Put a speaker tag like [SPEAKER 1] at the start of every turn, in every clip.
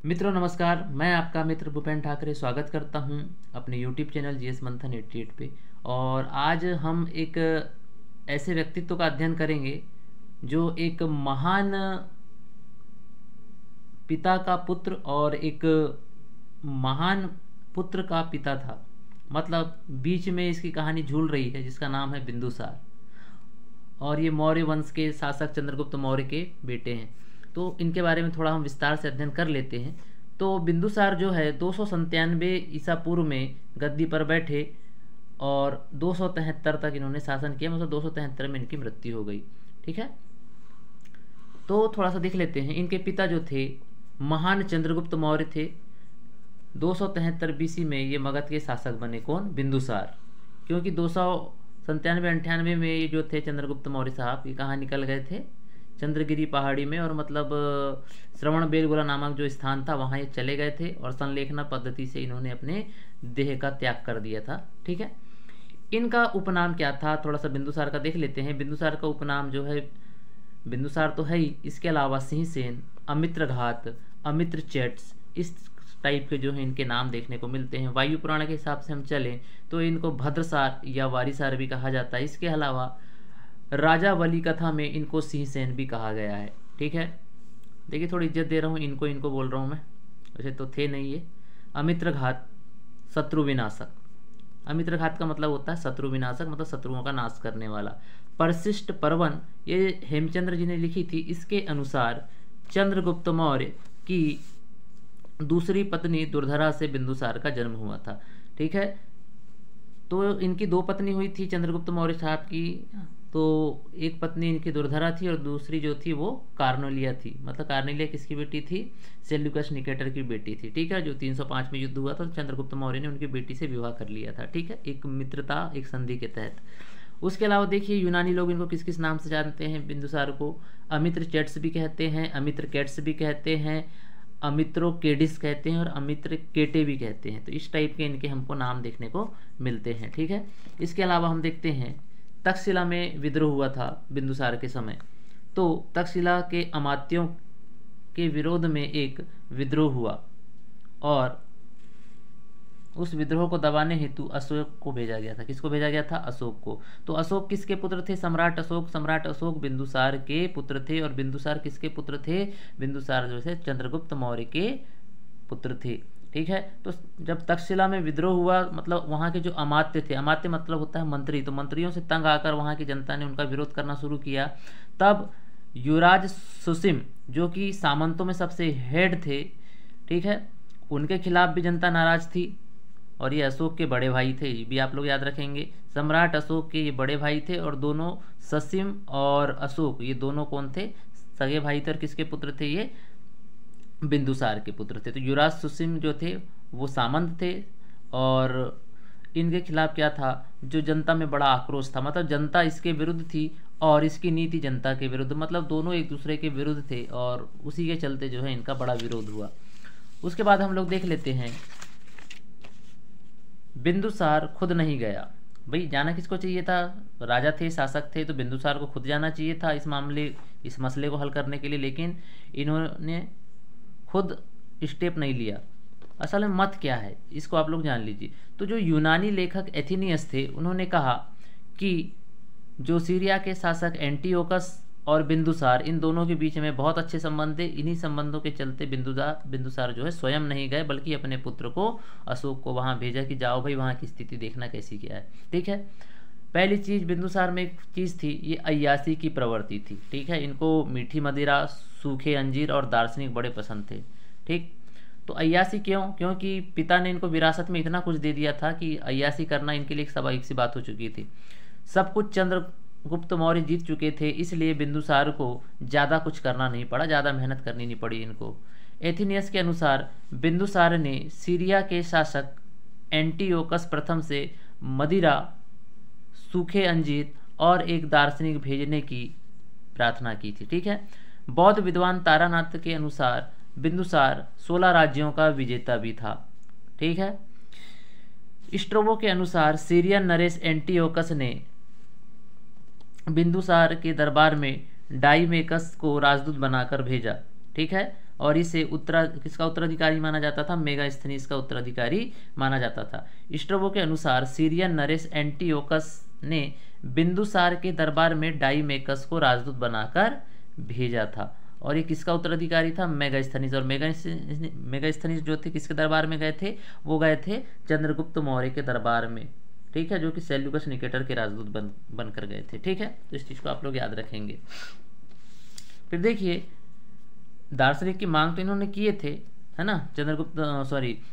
[SPEAKER 1] मित्रों नमस्कार, मैं आपका मित्र भूपेन ठाकरे स्वागत करता हूं अपने यूट्यूब चैनल जीएस मंथन 88 पे। और आज हम एक ऐसे व्यक्तित्व का अध्ययन करेंगे जो एक महान पिता का पुत्र और एक महान पुत्र का पिता था। मतलब बीच में इसकी कहानी झूल रही है, जिसका नाम है बिंदुसार। और ये मौर्य वंश के शासक चंद्रगुप्त मौर्य के बेटे हैं। तो इनके बारे में थोड़ा हम विस्तार से अध्ययन कर लेते हैं। तो बिंदुसार जो है 297 ईसा पूर्व में गद्दी पर बैठे और 273 तक इन्होंने शासन किया। मतलब 273 में इनकी मृत्यु हो गई। ठीक है, तो थोड़ा सा देख लेते हैं। इनके पिता जो थे महान चंद्रगुप्त मौर्य थे। 273 बीसी में ये मगध के शासक बने। कौन? बिंदुसार। क्योंकि 297-98 में ये जो थे चंद्रगुप्त मौर्य साहब, ये कहाँ निकल गए थे? चंद्रगिरी पहाड़ी में, और मतलब श्रवण बेलगोला नामक जो स्थान था वहाँ ये चले गए थे और संलेखना पद्धति से इन्होंने अपने देह का त्याग कर दिया था। ठीक है, इनका उपनाम क्या था? थोड़ा सा बिंदुसार का देख लेते हैं। बिंदुसार का उपनाम जो है, बिंदुसार तो है ही, इसके अलावा सिंहसेन, अमित्रघात, अमित्रचेट्स, इस टाइप के जो है इनके नाम देखने को मिलते हैं। वायु पुराण के हिसाब से हम चलें तो इनको भद्रसार या वारिसार भी कहा जाता है। इसके अलावा राजा बलि कथा में इनको सिंहसेन भी कहा गया है। ठीक है, देखिए थोड़ी इज्जत दे रहा हूँ इनको बोल रहा हूँ मैं, वैसे तो थे नहीं ये। अमित्रघात, शत्रु विनाशक। अमित्रघात का मतलब होता है शत्रु विनाशक, मतलब शत्रुओं का नाश करने वाला। परशिष्ट पर्वन, ये हेमचंद्र जी ने लिखी थी। इसके अनुसार चंद्रगुप्त मौर्य की दूसरी पत्नी दुर्धरा से बिंदुसार का जन्म हुआ था। ठीक है, तो इनकी दो पत्नी हुई थी चंद्रगुप्त मौर्य साहब की। तो एक पत्नी इनकी दुर्धरा थी और दूसरी जो थी वो कार्नेलिया थी। मतलब कार्नेलिया किसकी बेटी थी? सेल्यूकस निकेटर की बेटी थी। ठीक है, जो 305 में युद्ध हुआ था, तो चंद्रगुप्त मौर्य ने उनकी बेटी से विवाह कर लिया था। ठीक है, एक मित्रता, एक संधि के तहत। उसके अलावा देखिए यूनानी लोग इनको किस किस नाम से जानते हैं बिंदुसार को? अमित्रचेट्स भी कहते हैं, अमित्रकेट्स भी कहते हैं, अमित्रोकेडिस कहते हैं और अमित्रकेटे भी कहते हैं। तो इस टाइप के इनके हमको नाम देखने को मिलते हैं। ठीक है, इसके अलावा हम देखते हैं तक्षशिला में विद्रोह हुआ था बिंदुसार के समय। तो तक्षशिला के अमात्यों के विरोध में एक विद्रोह हुआ और उस विद्रोह को दबाने हेतु अशोक को भेजा गया था। किसको भेजा गया था? अशोक को। तो अशोक किसके पुत्र थे? सम्राट अशोक। सम्राट अशोक बिंदुसार के पुत्र थे। और बिंदुसार किसके पुत्र थे? बिंदुसार जो है चंद्रगुप्त मौर्य के पुत्र थे। ठीक है, तो जब तक्षशिला में विद्रोह हुआ, मतलब वहाँ के जो अमात्य थे, अमात्य मतलब होता है मंत्री, तो मंत्रियों से तंग आकर वहाँ की जनता ने उनका विरोध करना शुरू किया। तब युवराज सुसीम, जो कि सामंतों में सबसे हेड थे, ठीक है, उनके खिलाफ भी जनता नाराज थी। और ये अशोक के बड़े भाई थे, ये भी आप लोग याद रखेंगे। सम्राट अशोक के ये बड़े भाई थे और दोनों ससीम और अशोक, ये दोनों कौन थे? सगे भाई थे। और किसके पुत्र थे? ये बिंदुसार के पुत्र थे। तो युवराज सुसीम जो थे वो सामंत थे और इनके खिलाफ क्या था? जो जनता में बड़ा आक्रोश था। मतलब जनता इसके विरुद्ध थी और इसकी नीति जनता के विरुद्ध, मतलब दोनों एक दूसरे के विरुद्ध थे और उसी के चलते जो है इनका बड़ा विरोध हुआ। उसके बाद हम लोग देख लेते हैं बिंदुसार खुद नहीं गया। भाई जाना किसको चाहिए था? राजा थे, शासक थे, तो बिंदुसार को खुद जाना चाहिए था इस मसले को हल करने के लिए, लेकिन इन्होंने खुद स्टेप नहीं लिया। असल में मत क्या है इसको आप लोग जान लीजिए। तो जो यूनानी लेखक एथिनियस थे, उन्होंने कहा कि जो सीरिया के शासक एंटीओकस और बिंदुसार, इन दोनों के बीच में बहुत अच्छे संबंध थे। इन्हीं संबंधों के चलते बिंदुसार जो है स्वयं नहीं गए, बल्कि अपने पुत्र को, अशोक को वहाँ भेजा कि जाओ भाई वहाँ की स्थिति देखना कैसी क्या है। ठीक है, पहली चीज़ बिंदुसार में एक चीज़ थी, ये अय्यासी की प्रवृत्ति थी। ठीक है, इनको मीठी मदिरा, सूखे अंजीर और दार्शनिक बड़े पसंद थे। ठीक, तो अय्यासी क्यों? क्योंकि पिता ने इनको विरासत में इतना कुछ दे दिया था कि अय्यासी करना इनके लिए एक स्वाभाविक सी बात हो चुकी थी। सब कुछ चंद्रगुप्त मौर्य जीत चुके थे, इसलिए बिंदुसार को ज़्यादा कुछ करना नहीं पड़ा, ज़्यादा मेहनत करनी नहीं पड़ी इनको। एथिनियस के अनुसार बिंदुसार ने सीरिया के शासक एंटीओकस प्रथम से मदिरा, सूखे अंजीर और एक दार्शनिक भेजने की प्रार्थना की थी। ठीक है, बौद्ध विद्वान तारानाथ के अनुसार बिंदुसार 16 राज्यों का विजेता भी था। ठीक है, स्ट्रोबो के अनुसार सीरियन नरेश एंटीओकस ने बिंदुसार के दरबार में डाइमेकस को राजदूत बनाकर भेजा। ठीक है, और इसे किसका उत्तराधिकारी माना जाता था? मेगास्थनीज का उत्तराधिकारी माना जाता था। स्ट्रैबो के अनुसार सीरियन नरेश एंटियोकस ने बिंदुसार के दरबार में डाईमेकस को राजदूत बनाकर भेजा था और ये किसका उत्तराधिकारी था? मेगास्थनीज। और मेगास्थनीज जो थे किसके दरबार में गए थे? वो गए थे चंद्रगुप्त मौर्य के दरबार में, ठीक है, जो कि सेल्यूकस निकेटर के राजदूत बनकर गए थे, ठीक है। तो इस चीज को आप लोग याद रखेंगे। फिर देखिए दार्शनिक की मांग तो इन्होंने किए थे, है ना,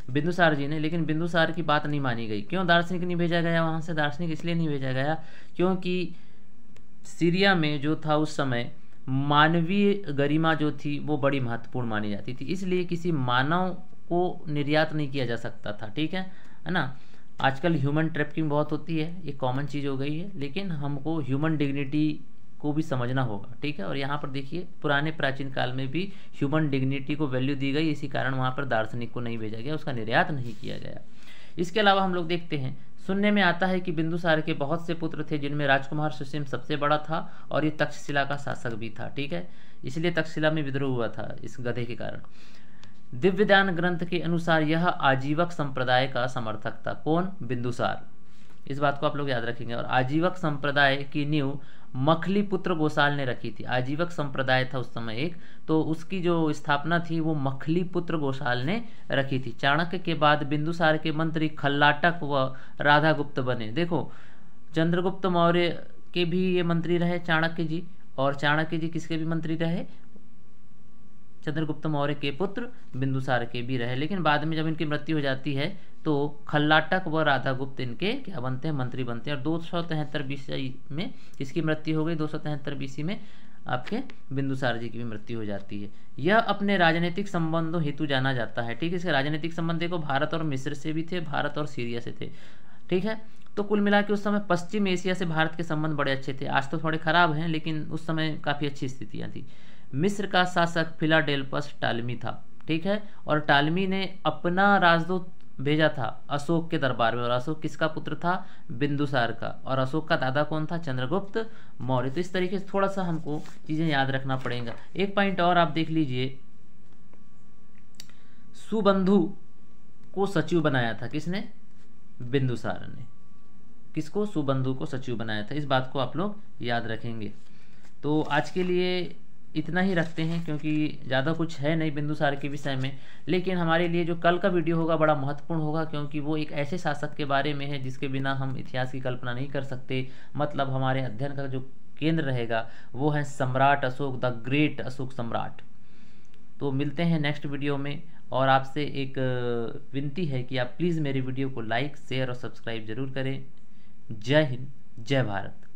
[SPEAKER 1] बिंदुसार जी ने, लेकिन बिंदुसार की बात नहीं मानी गई। क्यों दार्शनिक नहीं भेजा गया वहां से? दार्शनिक इसलिए नहीं भेजा गया क्योंकि सीरिया में जो था उस समय मानवीय गरिमा जो थी वो बड़ी महत्वपूर्ण मानी जाती थी, इसलिए किसी मानव को निर्यात नहीं किया जा सकता था, ठीक है ना। आजकल ह्यूमन ट्रैफिकिंग बहुत होती है, ये कॉमन चीज़ हो गई है, लेकिन हमको ह्यूमन डिग्निटी को भी समझना होगा, ठीक है। और यहाँ पर देखिए पुराने प्राचीन काल में भी ह्यूमन डिग्निटी को वैल्यू दी गई, इसी कारण वहाँ पर दार्शनिक को नहीं भेजा गया, उसका निर्यात नहीं किया गया। इसके अलावा हम लोग देखते हैं, सुनने में आता है कि बिंदुसार के बहुत से पुत्र थे जिनमें राजकुमार सुसीम सबसे बड़ा था और ये तक्षशिला का शासक भी था, ठीक है, इसलिए तक्षशिला में विद्रोह हुआ था इस गधे के कारण। दिव्यदान ग्रंथ के अनुसार यह आजीवक संप्रदाय का समर्थक था। कौन? बिंदुसार। इस बात को आप लोग याद रखेंगे। और आजीवक संप्रदाय की नींव मखली पुत्र गोसाल ने रखी थी। आजीवक संप्रदाय था उस समय एक, तो उसकी जो स्थापना थी वो मखली पुत्र गोसाल ने रखी थी। चाणक्य के बाद बिंदुसार के मंत्री खल्लाटक व राधागुप्त बने। देखो चंद्रगुप्त मौर्य के भी ये मंत्री रहे चाणक्य जी, और चाणक्य जी किसके भी मंत्री रहे? चंद्रगुप्त मौर्य के पुत्र बिंदुसार के भी रहे। लेकिन बाद में जब इनकी मृत्यु हो जाती है तो खल्लाटक व राधागुप्त इनके क्या बनते हैं? मंत्री बनते हैं। और 273 बीसी में इसकी मृत्यु हो गई। 273 बीसी में आपके बिंदुसार जी की भी मृत्यु हो जाती है। यह अपने राजनीतिक संबंधों हेतु जाना जाता है, ठीक है। इसके राजनीतिक संबंध देखो भारत और मिस्र से भी थे, भारत और सीरिया से थे, ठीक है। तो कुल मिला के उस समय पश्चिम एशिया से भारत के संबंध बड़े अच्छे थे। आज तो थोड़े खराब हैं, लेकिन उस समय काफ़ी अच्छी स्थितियाँ थी। मिस्र का शासक फिलाडेल्फस टालमी था, ठीक है, और टालमी ने अपना राजदूत भेजा था अशोक के दरबार में। और अशोक किसका पुत्र था? बिंदुसार का। और अशोक का दादा कौन था? चंद्रगुप्त मौर्य। तो इस तरीके से थोड़ा सा हमको चीजें याद रखना पड़ेगा। एक पॉइंट और आप देख लीजिए, सुबंधु को सचिव बनाया था किसने? बिंदुसार ने। किसको? सुबंधु को सचिव बनाया था। इस बात को आप लोग याद रखेंगे। तो आज के लिए इतना ही रखते हैं, क्योंकि ज़्यादा कुछ है नहीं बिंदुसार के विषय में। लेकिन हमारे लिए जो कल का वीडियो होगा बड़ा महत्वपूर्ण होगा, क्योंकि वो एक ऐसे शासक के बारे में है जिसके बिना हम इतिहास की कल्पना नहीं कर सकते। मतलब हमारे अध्ययन का जो केंद्र रहेगा वो है सम्राट अशोक, द ग्रेट अशोक सम्राट। तो मिलते हैं नेक्स्ट वीडियो में। और आपसे एक विनती है कि आप प्लीज़ मेरे वीडियो को लाइक, शेयर और सब्सक्राइब जरूर करें। जय हिंद, जय भारत।